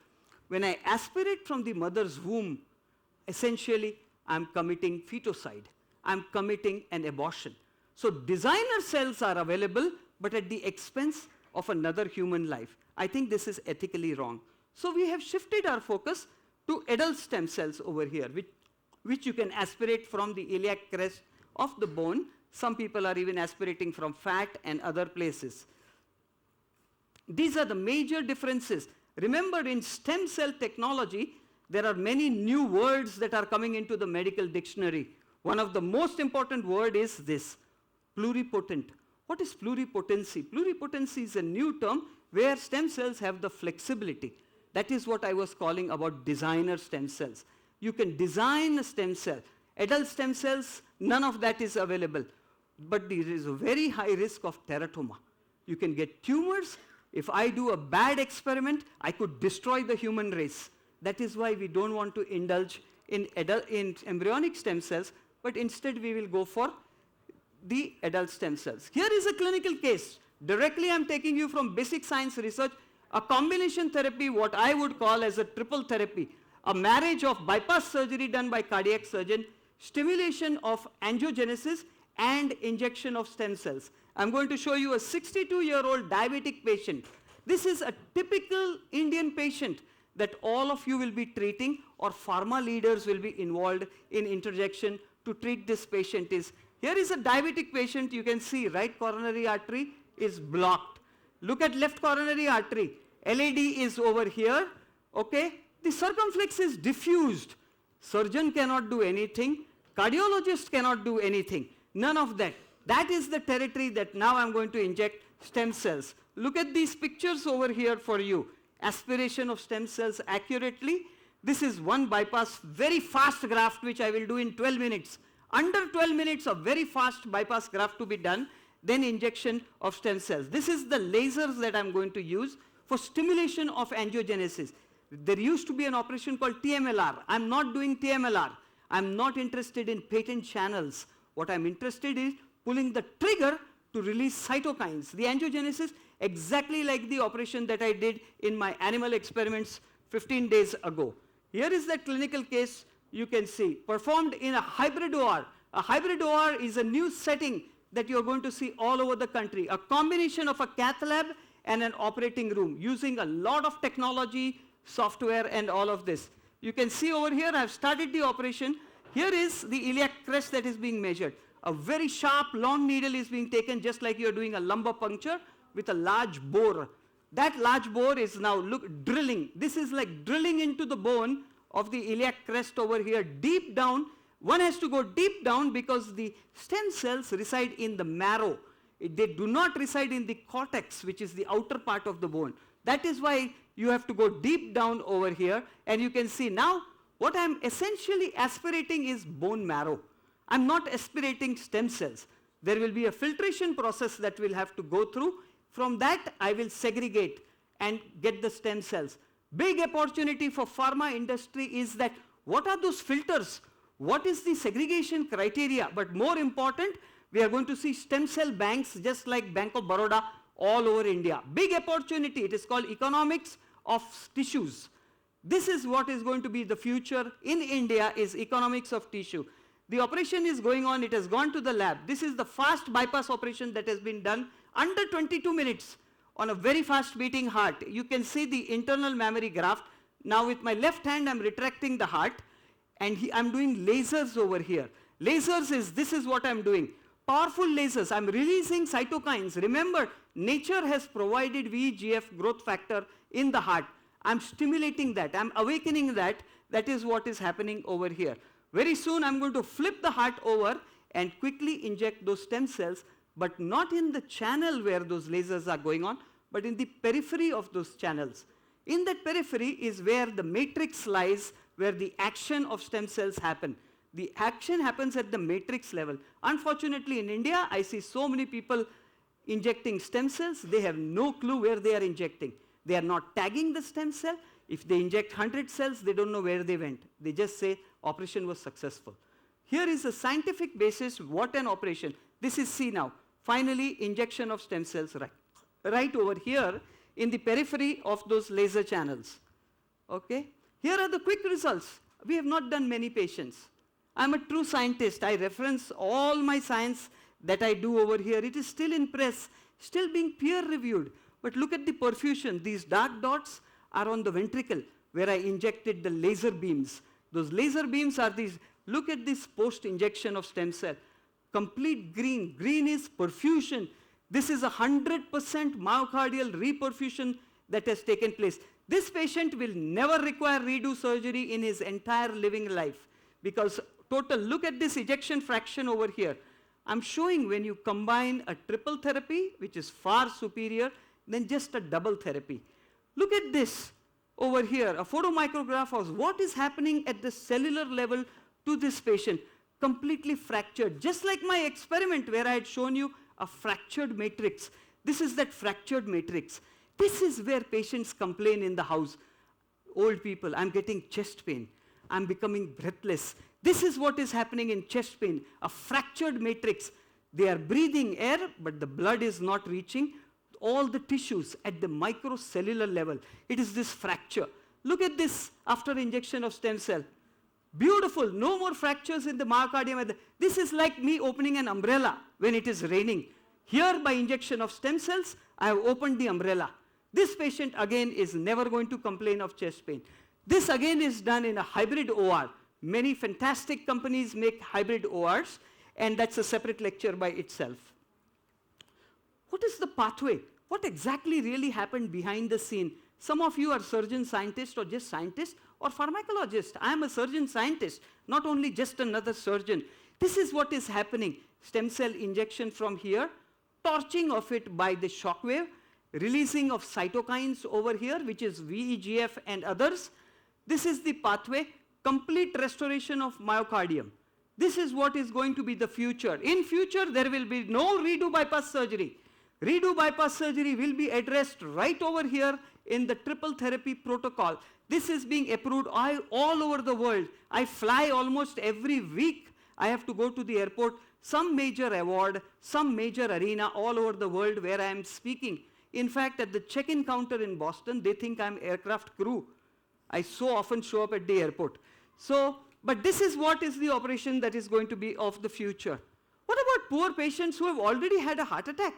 When I aspirate from the mother's womb, essentially I am committing fetocide. I am committing an abortion. So designer cells are available, but at the expense of another human life. I think this is ethically wrong. So we have shifted our focus to adult stem cells over here, which you can aspirate from the iliac crest of the bone. Some people are even aspirating from fat and other places. These are the major differences. Remember, in stem cell technology, there are many new words that are coming into the medical dictionary. One of the most important words is this, pluripotent. What is pluripotency? Pluripotency is a new term where stem cells have the flexibility. That is what I was calling about designer stem cells. You can design a stem cell. Adult stem cells, none of that is available. But there is a very high risk of teratoma. You can get tumors. If I do a bad experiment, I could destroy the human race. That is why we don't want to indulge in embryonic stem cells, but instead we will go for the adult stem cells. Here is a clinical case. Directly I'm taking you from basic science research, a combination therapy, what I would call as a triple therapy, a marriage of bypass surgery done by cardiac surgeon, stimulation of angiogenesis, and injection of stem cells. I'm going to show you a 62-year-old diabetic patient. This is a typical Indian patient that all of you will be treating, or pharma leaders will be involved in interjection to treat this patient. Here is a diabetic patient. You can see right coronary artery is blocked. Look at left coronary artery. LAD is over here. Okay? The circumflex is diffused. Surgeon cannot do anything. Cardiologist cannot do anything. None of that. That is the territory that now I'm going to inject stem cells. Look at these pictures over here for you. Aspiration of stem cells accurately. This is one bypass, very fast graft, which I will do in 12 minutes. Under 12 minutes of very fast bypass graft to be done, then injection of stem cells. This is the lasers that I'm going to use for stimulation of angiogenesis. There used to be an operation called TMLR. I'm not doing TMLR. I'm not interested in patent channels. What I'm interested in is pulling the trigger to release cytokines. The angiogenesis, exactly like the operation that I did in my animal experiments 15 days ago. Here is the clinical case you can see, performed in a hybrid OR. A hybrid OR is a new setting that you're going to see all over the country. A combination of a cath lab and an operating room using a lot of technology, software, and all of this. You can see over here, I've started the operation. Here is the iliac crest that is being measured. A very sharp, long needle is being taken just like you're doing a lumbar puncture with a large bore. That large bore is now drilling. This is like drilling into the bone of the iliac crest over here, deep down. One has to go deep down because the stem cells reside in the marrow. They do not reside in the cortex, which is the outer part of the bone. That is why you have to go deep down over here, and you can see now what I'm essentially aspirating is bone marrow. I'm not aspirating stem cells. There will be a filtration process that we'll have to go through. From that, I will segregate and get the stem cells. Big opportunity for pharma industry is that what are those filters? What is the segregation criteria? But more important, we are going to see stem cell banks just like Bank of Baroda all over India. Big opportunity. It is called economics of tissues. This is what is going to be the future in India, is economics of tissue. The operation is going on. It has gone to the lab. This is the fast bypass operation that has been done under 22 minutes on a very fast beating heart. You can see the internal mammary graft. Now with my left hand, I'm retracting the heart, and I'm doing lasers over here. Lasers is, this is what I'm doing. Powerful lasers. I'm releasing cytokines. Remember, nature has provided VEGF growth factor in the heart. I'm stimulating that. I'm awakening that. That is what is happening over here. Very soon, I'm going to flip the heart over and quickly inject those stem cells, but not in the channel where those lasers are going on, but in the periphery of those channels. In that periphery is where the matrix lies, where the action of stem cells happen. The action happens at the matrix level. Unfortunately, in India, I see so many people injecting stem cells. They have no clue where they are injecting. They are not tagging the stem cell. If they inject 100 cells, they don't know where they went. They just say operation was successful. Here is a scientific basis, what an operation. This is C now. Finally, injection of stem cells right over here in the periphery of those laser channels. Okay? Here are the quick results. We have not done many patients. I'm a true scientist. I reference all my science that I do over here. It is still in press, still being peer reviewed. But look at the perfusion. These dark dots are on the ventricle where I injected the laser beams. Those laser beams are these. Look at this post-injection of stem cell. Complete green. Green is perfusion. This is 100% myocardial reperfusion that has taken place. This patient will never require redo surgery in his entire living life because total, look at this ejection fraction over here. I'm showing when you combine a triple therapy, which is far superior than just a double therapy. Look at this over here, a photomicrograph of what is happening at the cellular level to this patient. Completely fractured, just like my experiment where I had shown you a fractured matrix. This is that fractured matrix. This is where patients complain in the house. Old people, I'm getting chest pain. I'm becoming breathless. This is what is happening in chest pain, a fractured matrix. They are breathing air, but the blood is not reaching all the tissues at the microcellular level. It is this fracture. Look at this after injection of stem cell. Beautiful, no more fractures in the myocardium. This is like me opening an umbrella when it is raining. Here, by injection of stem cells, I have opened the umbrella. This patient, again, is never going to complain of chest pain. This, again, is done in a hybrid OR. Many fantastic companies make hybrid ORs, and that's a separate lecture by itself. What is the pathway? What exactly really happened behind the scene? Some of you are surgeon scientists or just scientists or pharmacologists. I am a surgeon scientist, not only just another surgeon. This is what is happening. Stem cell injection from here, torching of it by the shock wave, releasing of cytokines over here, which is VEGF and others. This is the pathway, complete restoration of myocardium. This is what is going to be the future. In future, there will be no redo bypass surgery. Redo bypass surgery will be addressed right over here in the triple therapy protocol. This is being approved all over the world. I fly almost every week. I have to go to the airport, some major award, some major arena all over the world where I am speaking. In fact, at the check-in counter in Boston, they think I'm aircraft crew. I so often show up at the airport. But this is what is the operation that is going to be of the future. What about poor patients who have already had a heart attack?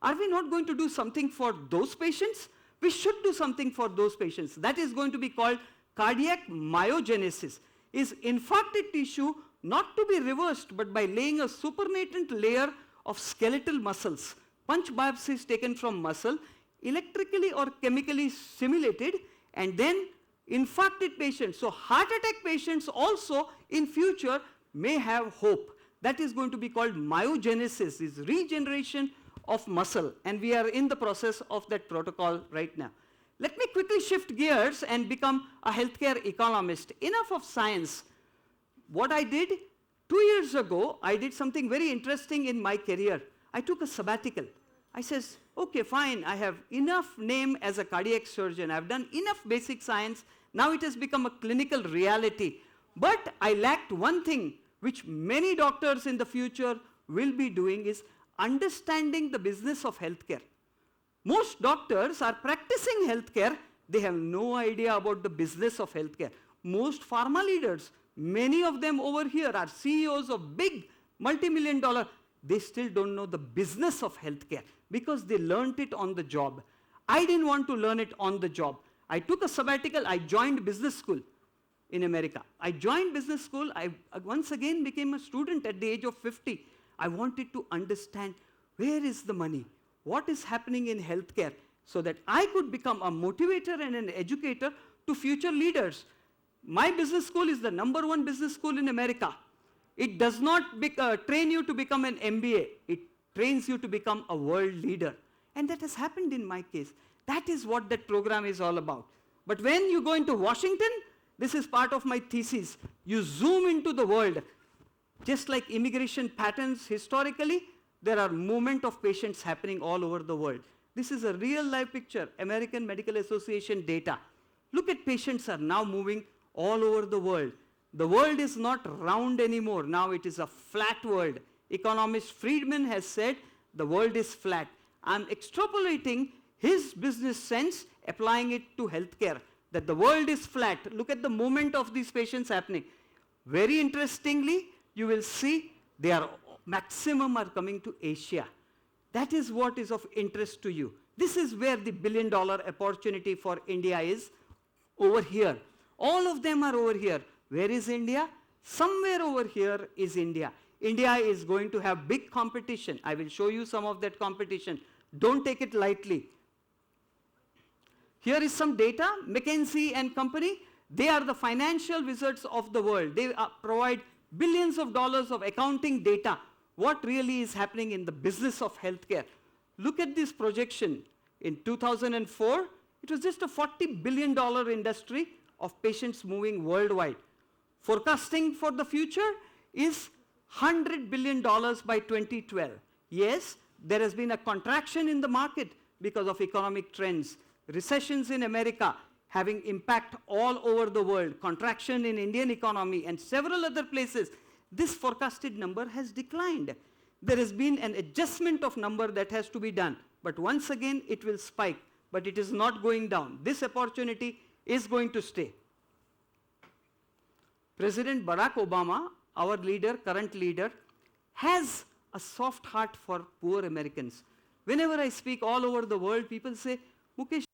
Are we not going to do something for those patients? We should do something for those patients. That is going to be called cardiac myogenesis. Is infarcted tissue not to be reversed, but by laying a supernatant layer of skeletal muscles. Punch biopsies taken from muscle, electrically or chemically simulated, and then infarcted patients. So heart attack patients also in future may have hope. That is going to be called myogenesis, is regeneration of muscle, and we are in the process of that protocol right now. Let me quickly shift gears and become a healthcare economist. Enough of science. What I did 2 years ago, I did something very interesting in my career. I took a sabbatical. I says, okay, fine, I have enough name as a cardiac surgeon. I've done enough basic science. Now it has become a clinical reality. But I lacked one thing, which many doctors in the future will be doing, is understanding the business of healthcare. Most doctors are practicing healthcare. They have no idea about the business of healthcare. Most pharma leaders, many of them over here are CEOs of big multi-million-dollar. They still don't know the business of healthcare because they learned it on the job. I didn't want to learn it on the job. I took a sabbatical. I joined business school in America. I joined business school. I once again became a student at the age of 50. I wanted to understand where is the money, what is happening in healthcare, so that I could become a motivator and an educator to future leaders. My business school is the #1 business school in America. It does not train you to become an MBA. It trains you to become a world leader. And that has happened in my case. That is what that program is all about. But when you go into Washington, this is part of my thesis. You zoom into the world. Just like immigration patterns historically, there are movement of patients happening all over the world. This is a real life picture, American Medical Association data. Look at patients are now moving all over the world. The world is not round anymore. Now it is a flat world. Economist Friedman has said the world is flat. I'm extrapolating his business sense, applying it to healthcare, that the world is flat. Look at the movement of these patients happening. Very interestingly, you will see they are maximum are coming to Asia. That is what is of interest to you. This is where the billion-dollar opportunity for India is, over here. All of them are over here. Where is India? Somewhere over here is India. India is going to have big competition. I will show you some of that competition. Don't take it lightly. Here is some data. McKinsey and Company, they are the financial wizards of the world. They provide billions of dollars of accounting data. What really is happening in the business of healthcare? Look at this projection. In 2004, it was just a $40 billion industry of patients moving worldwide. Forecasting for the future is $100 billion by 2012. Yes, there has been a contraction in the market because of economic trends. Recessions in America having impact all over the world, contraction in Indian economy and several other places. This forecasted number has declined. There has been an adjustment of number that has to be done. But once again, it will spike. But it is not going down. This opportunity is going to stay. President Barack Obama, our leader, current leader, has a soft heart for poor Americans. Whenever I speak all over the world, people say, Mukesh,